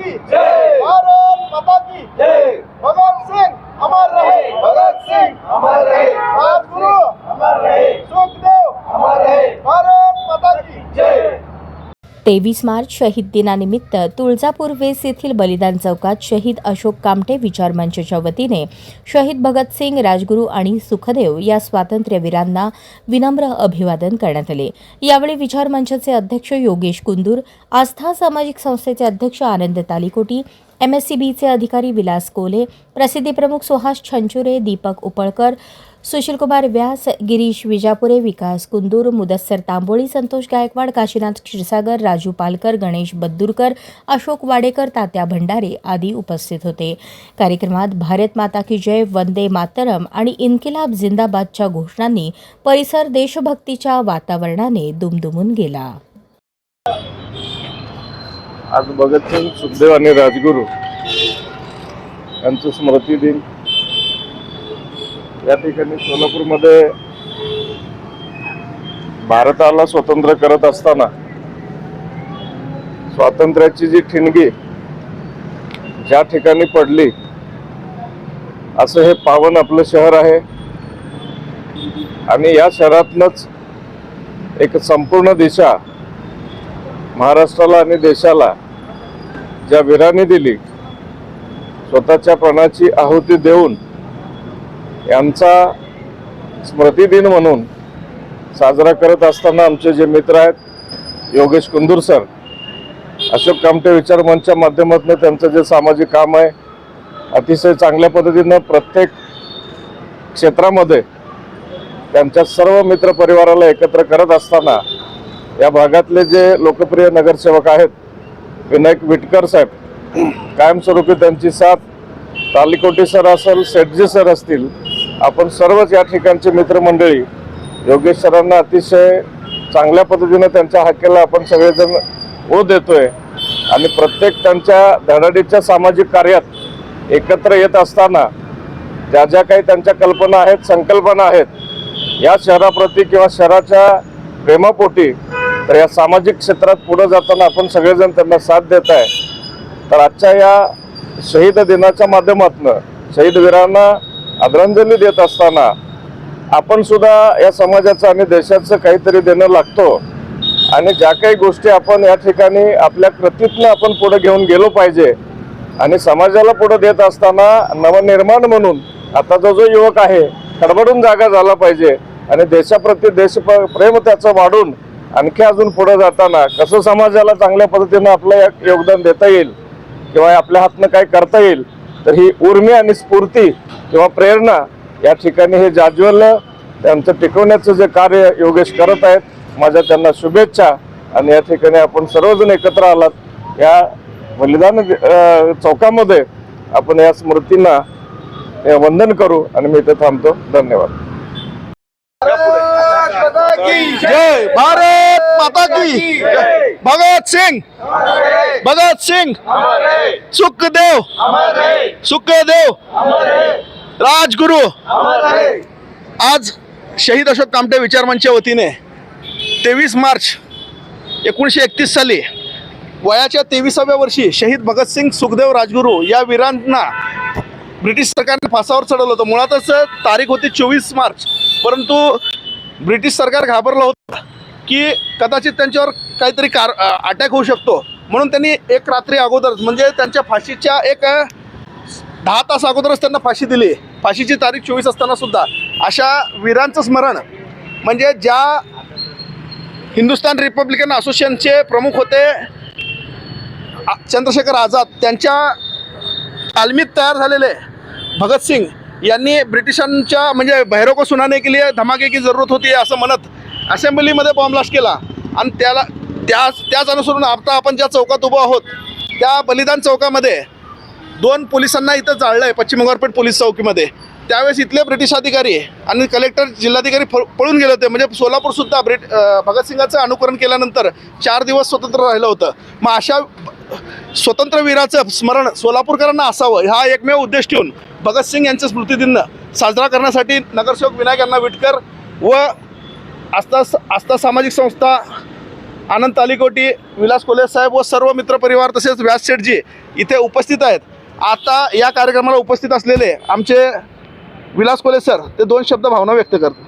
की जय, भारत माता की जय। भगत सिंह अमर रहे, भगत सिंह अमर रहे, राजगुरु अमर रहे, सुखदेव अमर रहे, भारत माता की जय। 23 मार्च शहीद दिनानिमित्त तुळजापूर वेस येथील बलिदान चौकात शहीद अशोक कामटे विचार मंचच्या वतीने शहीद भगतसिंग, राजगुरू आणि सुखदेव या स्वातंत्र्यवीरांना विनम्र अभिवादन करण्यात आले। यावेळी विचार मंचचे अध्यक्ष योगेश कुंदूर, आस्था सामाजिक संस्थेचे अध्यक्ष आनंद तालीकोटी, MSCBचे अधिकारी विलास कोले, प्रसिद्धी प्रमुख सुहास छंचुरे, दीपक उपळकर, सुशीलकुमार व्यास, गिरीश विजापुरे, विकास कुंदूर, मुदस्सर तांबोळी, संतोष गायकवाड, काशीनाथ क्षीरसागर, राजू पालकर, गणेश बद्दुरकर, अशोक वाडेकर, तात्या भंडारे आदी उपस्थित होते। कार्यक्रमात भारत माता की जय, वंदे मातरम आणि इन्किलाब जिंदाबादच्या घोषणांनी परिसर देशभक्तीच्या वातावरणाने दुमदुमून गेला। आज भगतसिंग, सुखदेव आणि राजगुरू यांचं स्मृती दिन या ठिकाणी सोलापूरमध्ये भारताला स्वतंत्र करत असताना स्वातंत्र्याची जी ठिणगी ज्या ठिकाणी पडली असं हे पावन आपलं शहर आहे आणि या शहरातनच एक संपूर्ण दिशा महाराष्ट्राला आणि देशाला ज्या वीरांनी दिली, स्वतःच्या प्राणाची आहुती देऊन यांचा स्मृती दिन म्हणून साजरा करत असताना आमचे जे मित्र आहेत योगेश कुंदूर सर, अशोक कामटे विचार मंचच्या माध्यमातून त्यांचं जे सामाजिक काम आहे अतिशय चांगल्या पद्धतीनं प्रत्येक क्षेत्रामध्ये त्यांच्या सर्व मित्र परिवाराला एकत्र करत असताना या भागातले जे लोकप्रिय नगरसेवक आहेत विनायक विटकर साहेब, कायमस्वरूपी त्यांची साथ, तालीकोटी सर असेल, सेठजी सर असतील, आपण सर्वच या ठिकाणचे मित्रमंडळी योगेश सरांना अतिशय चांगल्या पद्धतीने त्यांच्या हाकेला आपण सगळेजण ओ देतोय आणि प्रत्येक त्यांच्या धडाडीच्या सामाजिक कार्यात एकत्र येत असताना ज्या ज्या काही त्यांच्या कल्पना आहेत, संकल्पना आहेत या शहराप्रती किंवा शहराच्या प्रेमापोटी, तर या सामाजिक क्षेत्रात पुढे जाताना आपण सगळेजण त्यांना साथ देत आहे। तर आजच्या या शहीद दिनाच्या माध्यमातून शहीद वीरांना आदरांजली देत असताना आपण सुद्धा या समाजाचं आणि देशाचं काहीतरी देणं लागतो आणि ज्या काही गोष्टी आपण या ठिकाणी आपल्या कृतीतनं आपण पुढे घेऊन गेलो पाहिजे आणि समाजाला पुढे देत असताना नवनिर्माण म्हणून आता जो युवक आहे खडबडून जागा झाला पाहिजे आणि देशाप्रती देशप्रेम त्याचं वाढून आणखी अजून पुढे जाताना कसं समाजाला चांगल्या पद्धतीनं आपलं योगदान देता येईल किंवा आपल्या हातनं काय करता येईल, तर ही उर्मी आणि स्फूर्ती किंवा प्रेरणा या ठिकाणी हे जाज्वल्य त्यांचं टिकवण्याचं जे कार्य योगेश करत आहेत, माझ्या त्यांना शुभेच्छा। आणि या ठिकाणी आपण सर्वजण एकत्र आलात या बलिदान चौकामध्ये आपण या स्मृतींना वंदन करू आणि मी इथे थांबतो। धन्यवाद। जय, भारत माता की जय। भगत सिंह, भगत सिंह, सुखदेव, सुखदेव, राजगुरू। आज शहीद अशोक कामटे विचार मंचच्या वतीने 23 मार्च 1931 साली वयाच्या 23व्या वर्षी शहीद भगतसिंग, सुखदेव, राजगुरू या वीरांना ब्रिटिश सरकारने फासावर चढवलं होतं। मुळातच तारीख होती 24 मार्च, परंतु ब्रिटिश सरकार घाबरलं होतं की कदाचित त्यांच्यावर काहीतरी अटॅक होऊ शकतो, म्हणून त्यांनी एक रात्री अगोदर म्हणजे त्यांच्या फाशीच्या एक 10 तास अगोदरच त्यांना फाशी दिली। फाशीची तारीख 24 असताना सुद्धा अशा वीरांचं स्मरण म्हणजे ज्या हिंदुस्तान रिपब्लिकन असोसिएशनचे प्रमुख होते चंद्रशेखर आझाद, त्यांच्या तालमीत तयार झालेले भगतसिंग यांनी ब्रिटिशांच्या म्हणजे बहरों को सुनाने के लिए धमाके की जरूरत होती असं म्हणत असेंब्लीमध्ये बॉम्ब ब्लास्ट केला आणि त्याच अनुसरून आता आपण ज्या चौकात उभं आहोत त्या बलिदान चौकामध्ये 2 पोलिसांना इथं जाळलं आहे पश्चिम उंबरपेठ पोलीस चौकीमध्ये। त्यावेळेस इथले ब्रिटिश अधिकारी आणि कलेक्टर, जिल्हाधिकारी पळून गेले होते। म्हणजे सोलापूरसुद्धा भगतसिंगाचं अनुकरण केल्यानंतर 4 दिवस स्वतंत्र राहिलं होतं। मग अशा स्वतंत्रवीराचं स्मरण सोलापूरकरांना असावं हा एकमेव उद्देश ठेवून भगतसिंग यांचं स्मृतिदिन साजरा करण्यासाठी नगरसेवक विनायक विटकर व आस्था सामाजिक संस्था अनंत अलीकोटी, विलास कोल्हे साहेब व सर्व मित्रपरिवार तसेच व्यास शेठजी इथे उपस्थित आहेत. आता या कार्यक्रमाला उपस्थित असलेले आमचे विलास कोल्हे सर ते 2 शब्द भावना व्यक्त करतात.